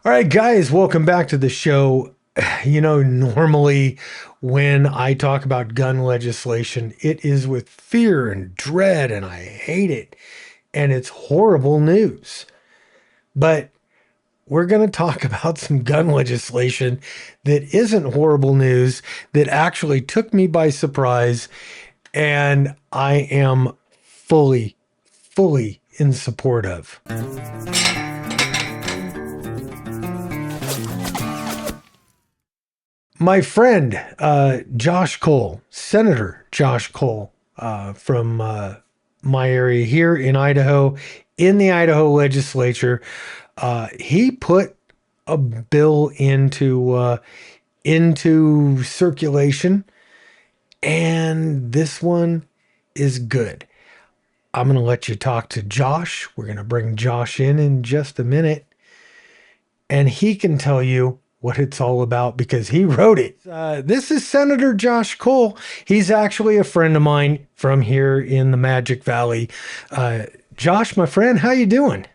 All right, guys, welcome back to the show. Normally when I talk about gun legislation, it is with fear and dread, and I hate it. And it's horrible news. But we're going to talk about some gun legislation that isn't horrible news, that actually took me by surprise. And I am fully, fully in support of. My friend, Josh Kohl, Senator Josh Kohl, from my area here in Idaho, in the Idaho legislature, he put a bill into circulation, and this one is good. I'm going to let you talk to Josh. We're going to bring Josh in just a minute, and he can tell you what it's all about because he wrote it. This is Senator Josh Kohl. He's actually a friend of mine from here in the Magic Valley. Josh, my friend, how you doing?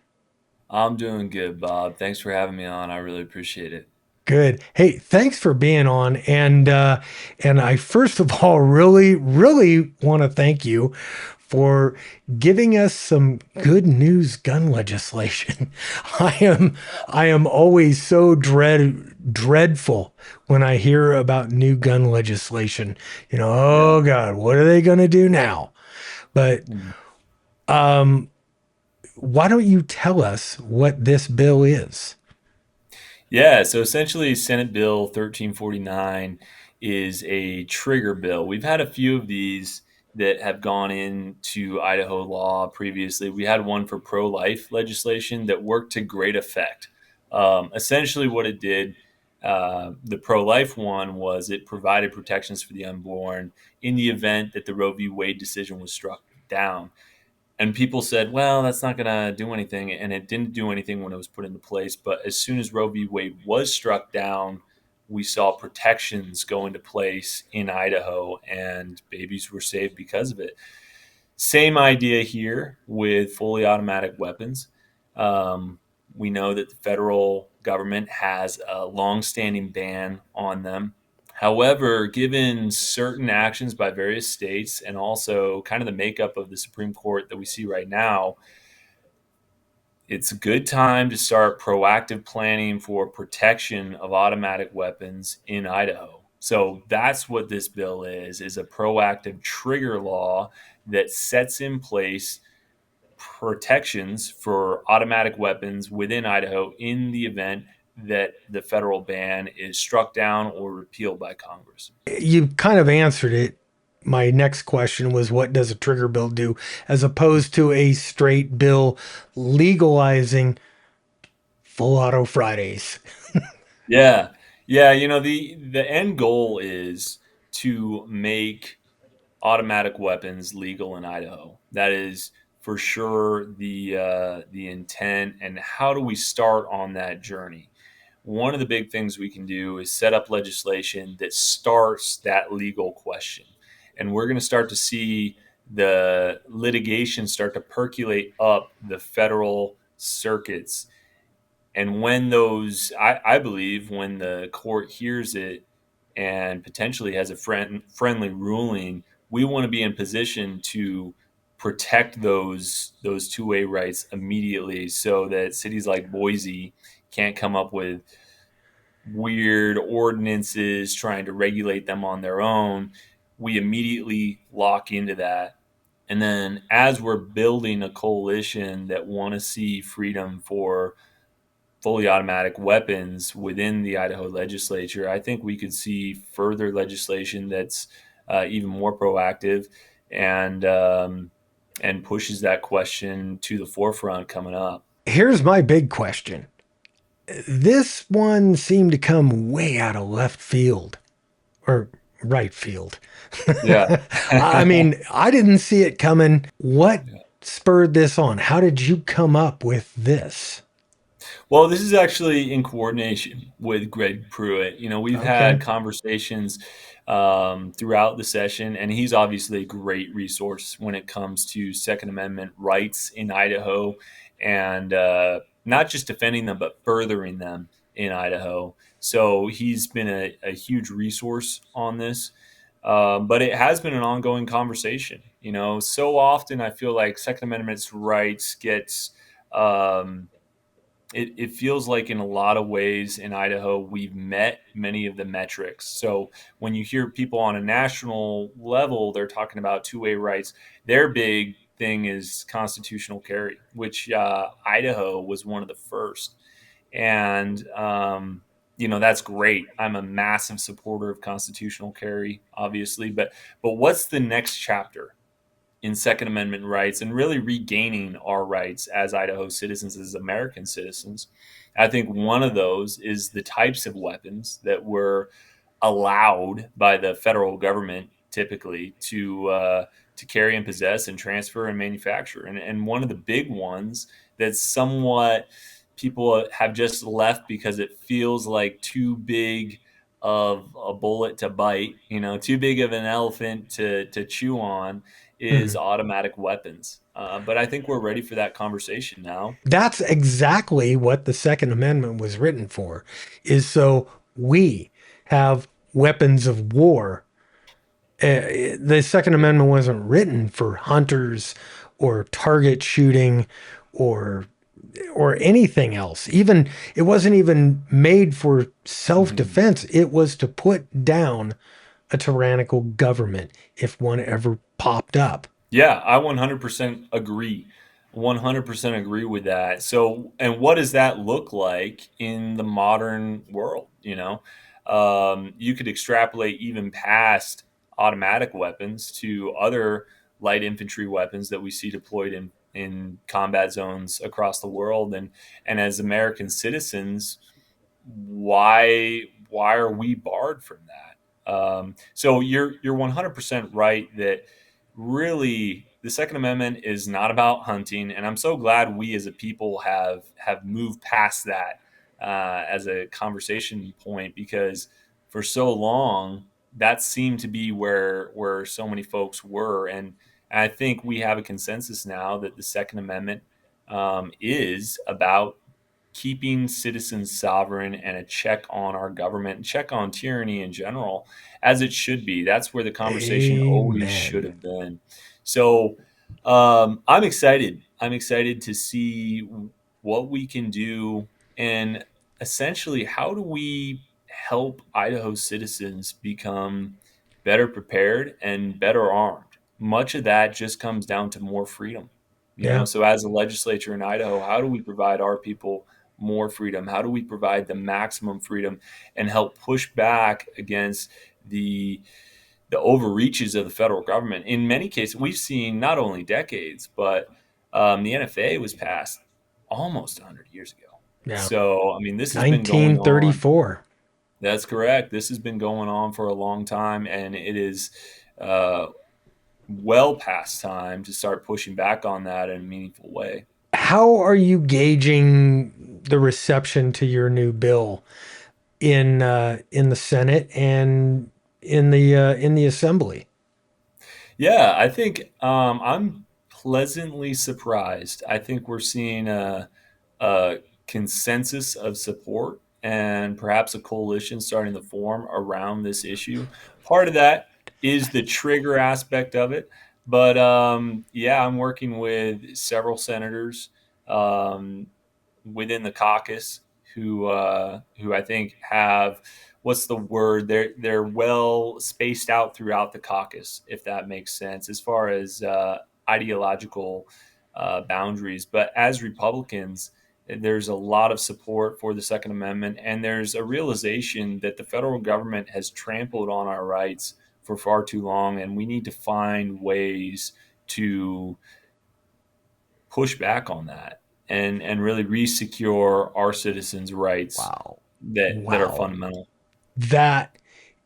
I'm doing good, Bob. Thanks for having me on. I really appreciate it. Good. Hey, thanks for being on. And I first of all really, really want to thank you for giving us some good news gun legislation. I am I am always so dreadful when I hear about new gun legislation. Yeah. Oh God, what are they gonna do now? But Mhm. um why don't you tell us what this bill is? Yeah. So essentially, Senate Bill 1349 is a trigger bill. We've had a few of these that have gone into Idaho law previously. We had one for pro life legislation that worked to great effect. Essentially, what it did, the pro life one, was it provided protections for the unborn in the event that the Roe v. Wade decision was struck down. And people said, well, that's not going to do anything. And it didn't do anything when it was put into place. But as soon as Roe v. Wade was struck down, we saw protections go into place in Idaho, and babies were saved because of it. Same idea here with fully automatic weapons. Um, we know that the federal government has a longstanding ban on them. However, given certain actions by various states and also kind of the makeup of the Supreme Court that we see right now, it's a good time to start proactive planning for protection of automatic weapons in Idaho. So that's what this bill is a proactive trigger law that sets in place protections for automatic weapons within Idaho in the event that the federal ban is struck down or repealed by Congress. You kind of answered it. My next question was, what does a trigger bill do, as opposed to a straight bill legalizing full auto Fridays? Yeah. Yeah, the end goal is to make automatic weapons legal in Idaho. That is for sure the intent. And how do we start on that journey? One of the big things we can do is set up legislation that starts that legal question. And we're going to start to see the litigation start to percolate up the federal circuits. And when I believe, when the court hears it and potentially has a friendly ruling, we want to be in position to protect those two-way rights immediately, so that cities like Boise can't come up with weird ordinances trying to regulate them on their own. We immediately lock into that. And then as we're building a coalition that want to see freedom for fully automatic weapons within the Idaho legislature, I think we could see further legislation that's even more proactive and and pushes that question to the forefront coming up. Here's my big question. This one seemed to come way out of left field or right field. Yeah. I mean, I didn't see it coming. What spurred this on? How did you come up with this? Well, this is actually in coordination with Greg Pruitt. We've Okay. had conversations throughout the session, and he's obviously a great resource when it comes to Second Amendment rights in Idaho and not just defending them, but furthering them in Idaho. So he's been a huge resource on this. But it has been an ongoing conversation. So often I feel like Second Amendment rights gets um, it feels like in a lot of ways in Idaho, we've met many of the metrics. So when you hear people on a national level, they're talking about two-way rights. Their big thing is constitutional carry, which Idaho was one of the first. And, that's great. I'm a massive supporter of constitutional carry, obviously. But what's the next chapter in Second Amendment rights and really regaining our rights as Idaho citizens, as American citizens? I think one of those is the types of weapons that were allowed by the federal government typically to carry and possess and transfer and manufacture. And one of the big ones that's somewhat people have just left because it feels like too big of a bullet to bite, too big of an elephant to chew on, is Mhm. automatic weapons. But I think we're ready for that conversation now. That's exactly what the Second Amendment was written for, is so we have weapons of war. The Second Amendment wasn't written for hunters or target shooting or anything else. Even it wasn't even made for Mhm. self-defense. It was to put down a tyrannical government if one ever popped up. Yeah, I 100% agree. 100% agree with that. So, and what does that look like in the modern world? You could extrapolate even past automatic weapons to other light infantry weapons that we see deployed in combat zones across the world. And as American citizens, why are we barred from that? So you're 100% right that really the Second Amendment is not about hunting, and I'm so glad we as a people have moved past that as a conversation point, because for so long that seemed to be where so many folks were. And I think we have a consensus now that the Second Amendment is about keeping citizens sovereign and a check on our government and check on tyranny in general, as it should be. That's where the conversation always should Amen. have been. So I'm excited. I'm excited to see what we can do, and essentially how do we help Idaho citizens become better prepared and better armed. Much of that just comes down to more freedom. Yeah. So as a legislature in Idaho, how do we provide our people more freedom? How do we provide the maximum freedom and help push back against the the overreaches of the federal government? In many cases, we've seen not only decades, but the NFA was passed almost 100 years ago. Yeah. So, I mean, this has been going on. 1934. That's correct. This has been going on for a long time, and it is uh, well past time to start pushing back on that in a meaningful way. How are you gauging the reception to your new bill in the Senate and in the Assembly? Yeah, I think I'm pleasantly surprised. I think we're seeing a consensus of support and perhaps a coalition starting to form around this issue. Part of that is the trigger aspect of it. But yeah, I'm working with several senators um, within the caucus who I think have, what's the word? They're well spaced out throughout the caucus, if that makes sense, as far as ideological boundaries. But as Republicans, there's a lot of support for the Second Amendment, and there's a realization that the federal government has trampled on our rights for far too long, and we need to find ways to push back on that and really resecure our citizens' rights Wow. that are Wow. fundamental. That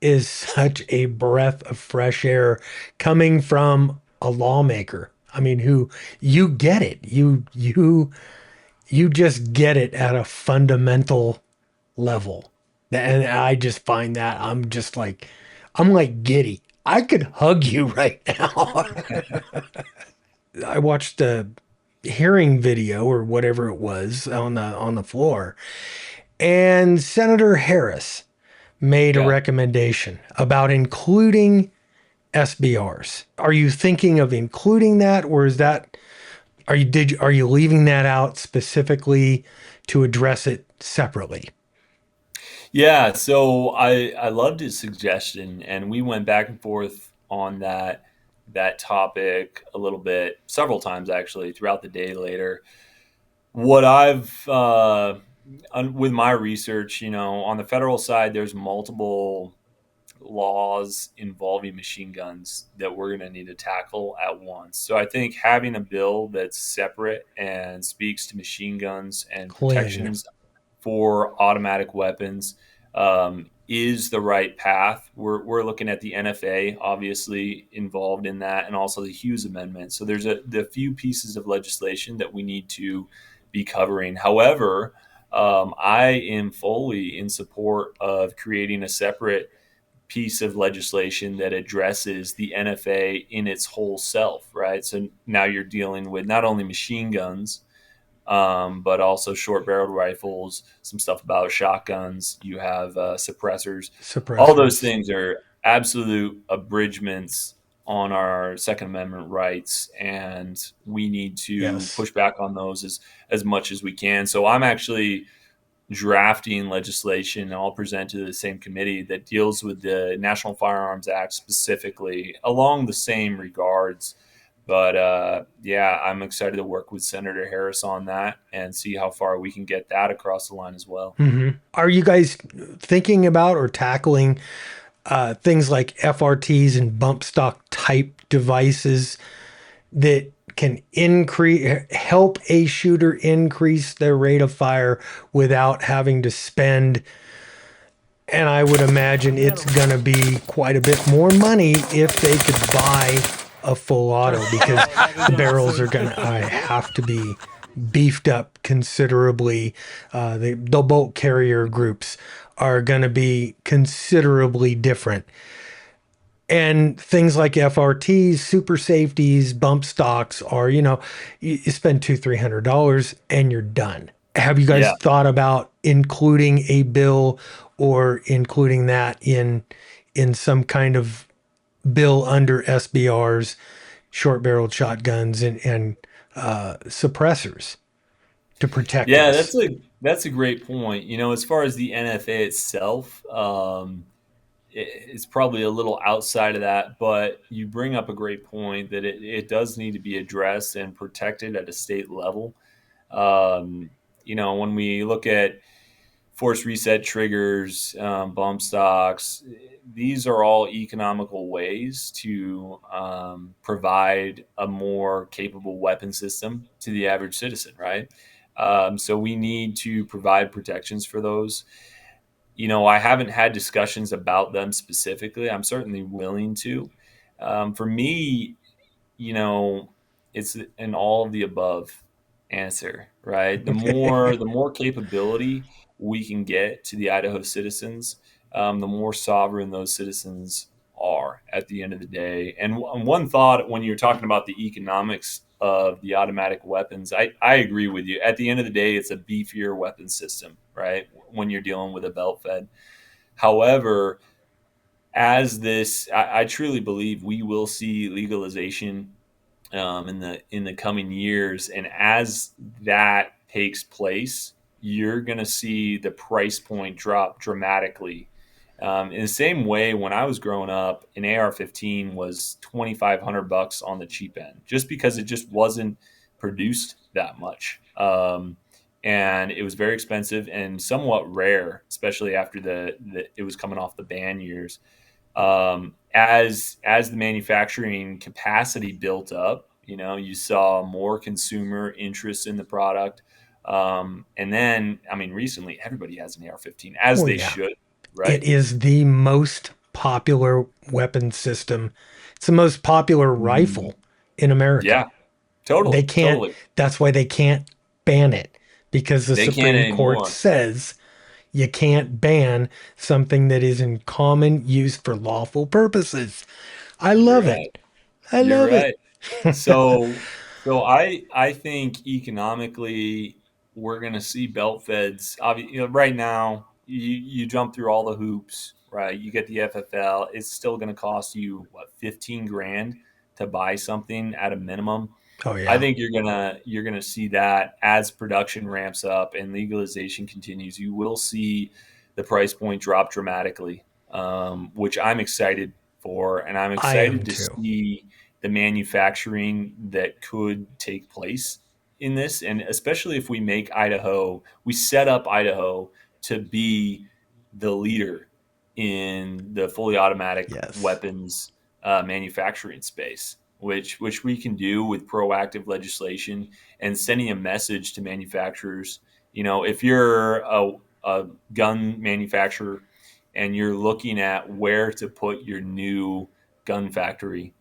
is such a breath of fresh air coming from a lawmaker. I mean, who you get it. You just get it at a fundamental level. And I just find that I'm like giddy. I could hug you right now. I watched hearing video or whatever it was on the floor, and Senator Harris made a Okay. recommendation about including SBRs. Are you thinking of including that, or is that are you leaving that out specifically to address it separately? Yeah, so I loved his suggestion, and we went back and forth on that topic a little bit, several times actually throughout the day later. What I've with my research, on the federal side, there's multiple laws involving machine guns that we're going to need to tackle at once. So I think having a bill that's separate and speaks to machine guns and Clean. protections for automatic weapons is the right path. We're looking at the NFA, obviously involved in that, and also the Hughes Amendment. So there's the few pieces of legislation that we need to be covering. However, I am fully in support of creating a separate piece of legislation that addresses the NFA in its whole self, right? So now you're dealing with not only machine guns, but also short barreled rifles, some stuff about shotguns. You have suppressors. All those Suppressors. things are absolute abridgments on our Second Amendment rights, and we need to Yes. push back on those as much as we can. So I'm actually drafting legislation, and I'll present to the same committee that deals with the National Firearms Act specifically along the same regards. But yeah, I'm excited to work with Senator Harris on that and see how far we can get that across the line as well. Are you guys thinking about or tackling things like FRTs and bump stock type devices that can help a shooter increase their rate of fire without having to spend, and I would imagine it's going to be quite a bit more money if they could buy a full auto because the barrels are going to have to be beefed up considerably. The bolt carrier groups are going to be considerably different. And things like FRTs, super safeties, bump stocks are, you spend $200-300 and you're done. Have you guys Yeah. thought about including a bill or including that in some kind of bill under SBRs, short barreled shotguns and suppressors to protect Yeah, us? that's a great point. As far as the NFA itself, it's probably a little outside of that, but you bring up a great point that it does need to be addressed and protected at a state level. Um, when we look at force reset triggers, bump stocks, these are all economical ways to provide a more capable weapon system to the average citizen, right? So we need to provide protections for those. I haven't had discussions about them specifically. I'm certainly willing to. For me, you know, it's an all of the above answer, right? The more capability we can get to the Idaho citizens, the more sovereign those citizens are at the end of the day. And one thought when you're talking about the economics of the automatic weapons, I agree with you. At the end of the day, it's a beefier weapon system, right? When you're dealing with a belt fed. However, I truly believe we will see legalization in the coming years, and as that takes place, you're going to see the price point drop dramatically. In the same way, when I was growing up, an AR-15 was $2,500 on the cheap end, just because it just wasn't produced that much. And it was very expensive and somewhat rare, especially after it was coming off the ban years. As the manufacturing capacity built up, you saw more consumer interest in the product. And then, I mean, recently everybody has an AR-15, as Well, they yeah. should, It right? is the most popular weapon system. It's the most popular Mhm. rifle in America. Yeah, totally, They can't, totally. that's why they can't ban it because the They can't Supreme Court anymore. says you can't ban something that is in common use for lawful purposes. I You're love right. it. I You're love it. right. So So I think economically we're going to see belt feds. Obviously, right now you jump through all the hoops, right? You get the FFL. It's still going to cost you what 15 grand to buy something at a minimum. Oh I yeah, think you're gonna see that as production ramps up and legalization continues. You will see the price point drop dramatically, which I'm excited for, and I'm I am excited to too. see the manufacturing that could take place in this, and especially if we make Idaho, we set up Idaho to be the leader in the fully automatic Yes, weapons manufacturing space, which we can do with proactive legislation and sending a message to manufacturers. If you're a gun manufacturer and you're looking at where to put your new gun factory,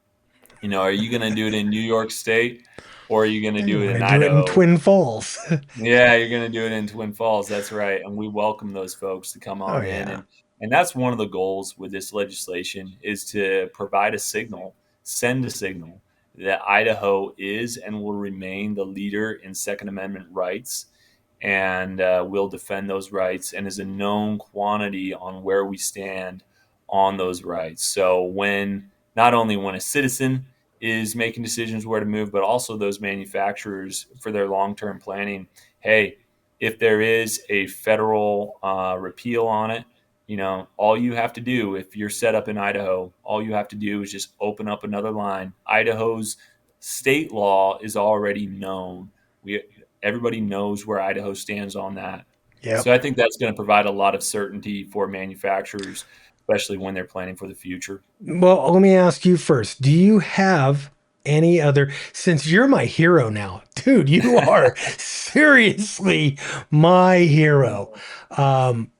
are you going to do it in New York State or are you going to you do it want to in do it in Idaho? Twin Falls? Yeah, you're going to do it in Twin Falls. That's right. And we welcome those folks to come Oh on in. yeah, And that's one of the goals with this legislation is to provide a signal, send a signal that Idaho is and will remain the leader in Second Amendment rights and will defend those rights and is a known quantity on where we stand on those rights. So not only when a citizen is making decisions where to move, but also those manufacturers for their long-term planning. Hey, if there is a federal repeal on it, all you have to do if you're set up in Idaho, all you have to do is just open up another line. Idaho's state law is already known. We Everybody knows where Idaho stands on that. yep. So I think that's going to provide a lot of certainty for manufacturers, especially when they're planning for the future. Well, let me ask you first. Do you have any other, since you're my hero now, dude, you are seriously my hero. Um,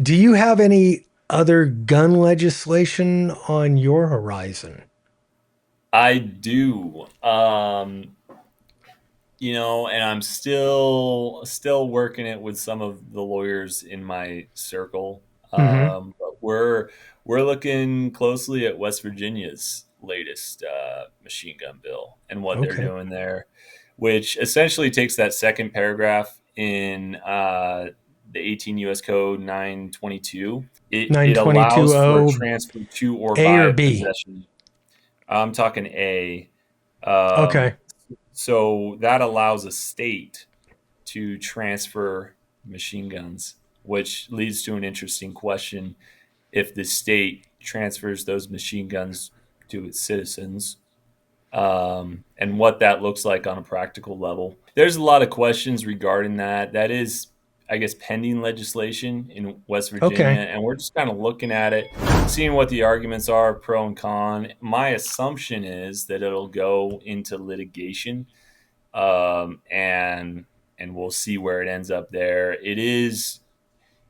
do you have any other gun legislation on your horizon? I do. And I'm still working it with some of the lawyers in my circle. Hmm. But we're looking closely at West Virginia's latest machine gun bill and what they're Okay. doing there, which essentially takes that second paragraph in the 18 U.S. Code 922. It allows for a 922.0 transfer to or A or by B? possession. I'm talking A. Um, Okay. so that allows a state to transfer machine guns, which leads to an interesting question. If the state transfers those machine guns to its citizens, and what that looks like on a practical level. There's a lot of questions regarding that. That is, I guess, pending legislation in West Virginia, Okay. and we're just kind of looking at it, seeing what the arguments are, pro and con. My assumption is that it'll go into litigation, and we'll see where it ends up there.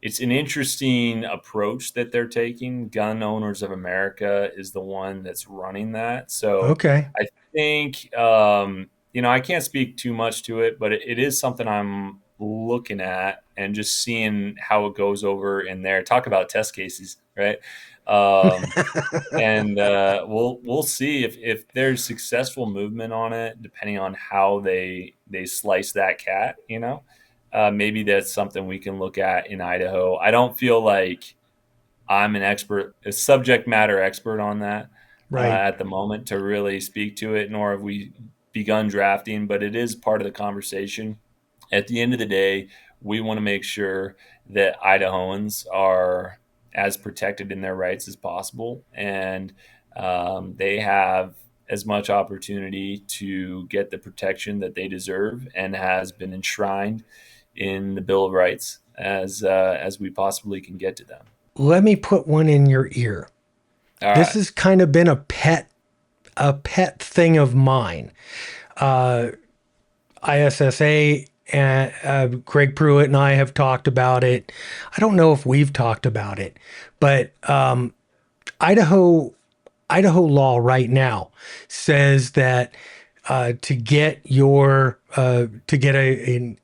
It's an interesting approach that they're taking. Gun Owners of America is the one that's running that. So Okay. I think, I can't speak too much to it, but it is something I'm looking at and just seeing how it goes over in there. Talk about test cases, right? Um, and we'll see if there's successful movement on it, depending on how they slice that cat. Maybe that's something we can look at in Idaho. I don't feel like I'm a subject matter expert on that Right. at the moment to really speak to it, nor have we begun drafting, but it is part of the conversation. At the end of the day, we want to make sure that Idahoans are as protected in their rights as possible, and they have as much opportunity to get the protection that they deserve and has been enshrined in the Bill of Rights as we possibly can get to them. Let me put one in your ear. All This right. has kind of been a pet thing of mine. ISSA and Greg Pruitt and I have talked about it. I don't know if we've talked about it, but Idaho Idaho law right now says that to get an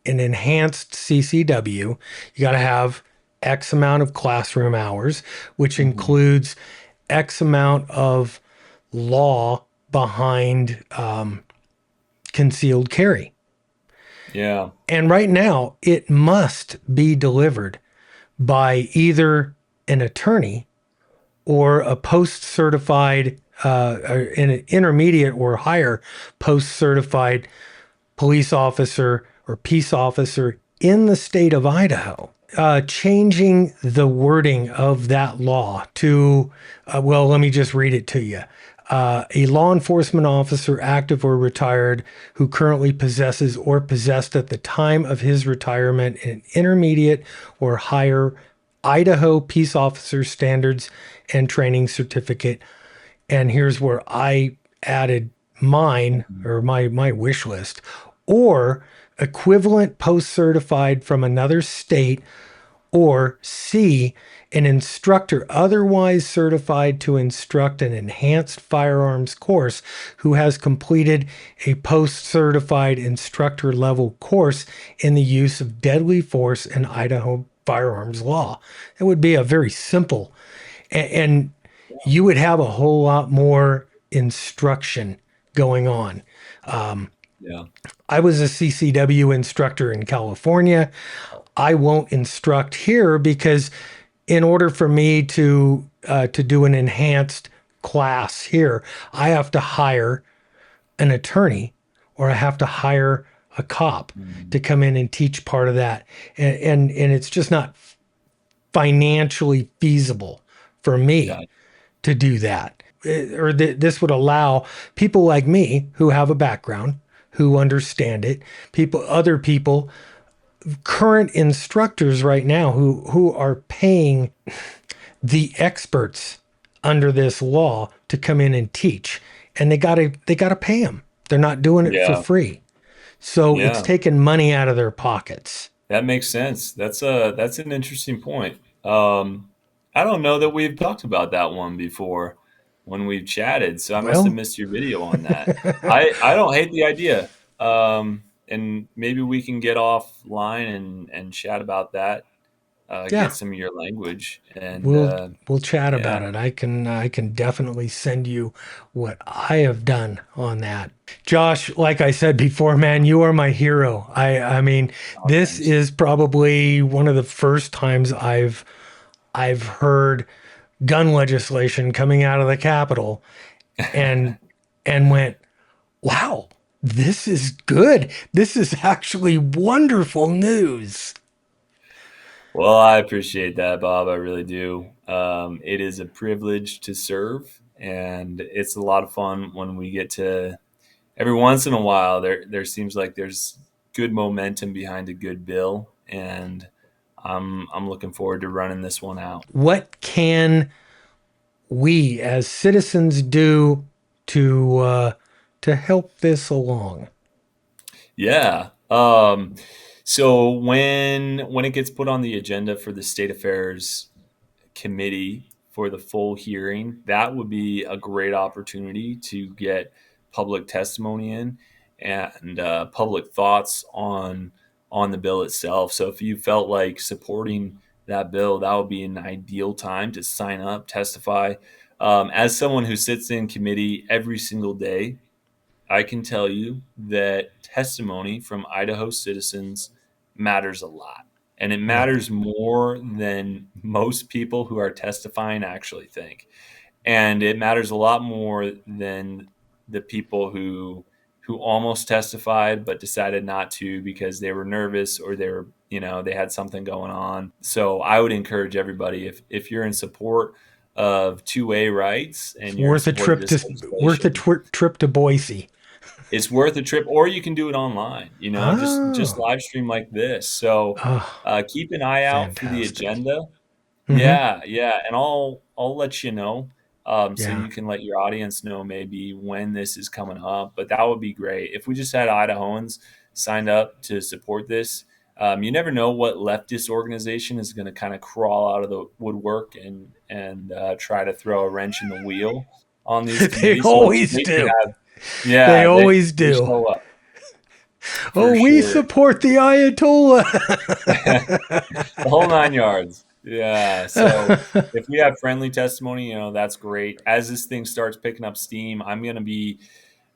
enhanced CCW, you got to have X amount of classroom hours, which Mm-hmm. includes X amount of law behind concealed carry. Yeah. And right now, it must be delivered by either an attorney or a post certified, an intermediate or higher post certified police officer or peace officer in the state of Idaho. Changing the wording of that law to, well, let me just read it to you. A law enforcement officer, active or retired, who currently possesses or possessed at the time of his retirement an intermediate or higher Idaho Peace Officer Standards and Training Certificate. And here's where I added mine Mhm. or my wish list, or equivalent post certified from another state, or C, an instructor otherwise certified to instruct an enhanced firearms course who has completed a post certified instructor level course in the use of deadly force in Idaho firearms law. It would be a very simple, and you would have a whole lot more instruction going on. Yeah. I was a CCW instructor in California. I won't instruct here because in order for me to do an enhanced class here, I have to hire an attorney or I have to hire a cop to Mhm. come in and teach part of that, and it's just not financially feasible for me Got it. to do that. Or this would allow people like me who have a background, who understand it, other people, current instructors right now who are paying the experts under this law to come in and teach, and they gotta pay them. They're not doing it for Yeah. free, so it's Yeah. taking money out of their pockets. That makes sense. That's an interesting point. I don't know that we've talked about that one before when we've chatted, so I must have Well, missed your video on that. I don't hate the idea. And maybe we can get offline and chat about that. yeah, Get some of your language and we'll we'll chat yeah, about it. I can definitely send you what I have done on that. Josh, like I said before, man, you are my hero. I mean, oh, this thanks. is probably one of the first times I've heard gun legislation coming out of the Capitol and went, wow, this is good. This is actually wonderful news. Well, I appreciate that, Bob. I really do. It is a privilege to serve, and it's a lot of fun when we get to every once in a while. There seems like there's good momentum behind a good bill, and I'm looking forward to running this one out. What can we as citizens do to uh, to help this along? Yeah. So when it gets put on the agenda for the state affairs committee for the full hearing, that would be a great opportunity to get public testimony in and public thoughts on the bill itself. So if you felt like supporting that bill, that would be an ideal time to sign up, testify. As someone who sits in committee every single day, I can tell you that testimony from Idaho citizens matters a lot. And it Right. matters more than most people who are testifying actually think. And it matters a lot more than the people who almost testified but decided not to because they were nervous or they were, they had something going on. So I would encourage everybody, if you're in support of two-way rights It's and you're in worth a support of trip this to legislation, trip to Boise. it's worth a trip, or you can do it online, just Oh, live stream like this. So oh, keep an eye out for the fantastic. agenda. Mm-hmm. Yeah, yeah, and I'll let you know, so Yeah. you can let your audience know maybe when this is coming up. But that would be great if we just had Idahoans signed up to support this. You never know what leftist organization is going to kind of crawl out of the woodwork and try to throw a wrench in the wheel on these They committees. So it's always great to do. have. They Yeah, always they do. show up Oh, for we sure. support the Ayatollah. The whole nine yards. Yeah. So if we have friendly testimony, that's great. As this thing starts picking up steam, I'm going to be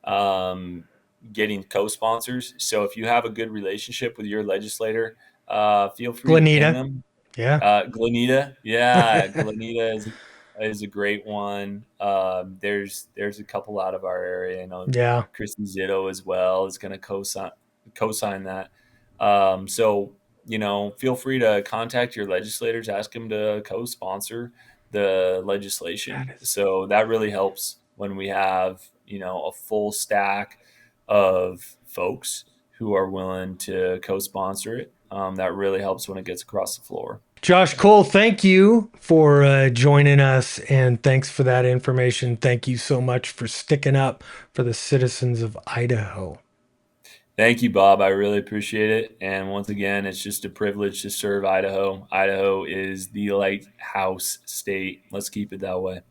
um, getting co-sponsors. So if you have a good relationship with your legislator, feel free to ping Glenita. them. Yeah. Glenita, yeah, Glenita is a great one. There's a couple out of our area. I know Yeah. Christy Zitto as well is going to co-sign that. So feel free to contact your legislators, ask them to co-sponsor the That legislation. is So that really helps when we have a full stack of folks who are willing to co-sponsor it. That really helps when it gets across the floor. Josh Kohl, thank you for joining us and thanks for that information. Thank you so much for sticking up for the citizens of Idaho. Thank you, Bob. I really appreciate it. And once again, it's just a privilege to serve Idaho. Idaho is the lighthouse state. Let's keep it that way.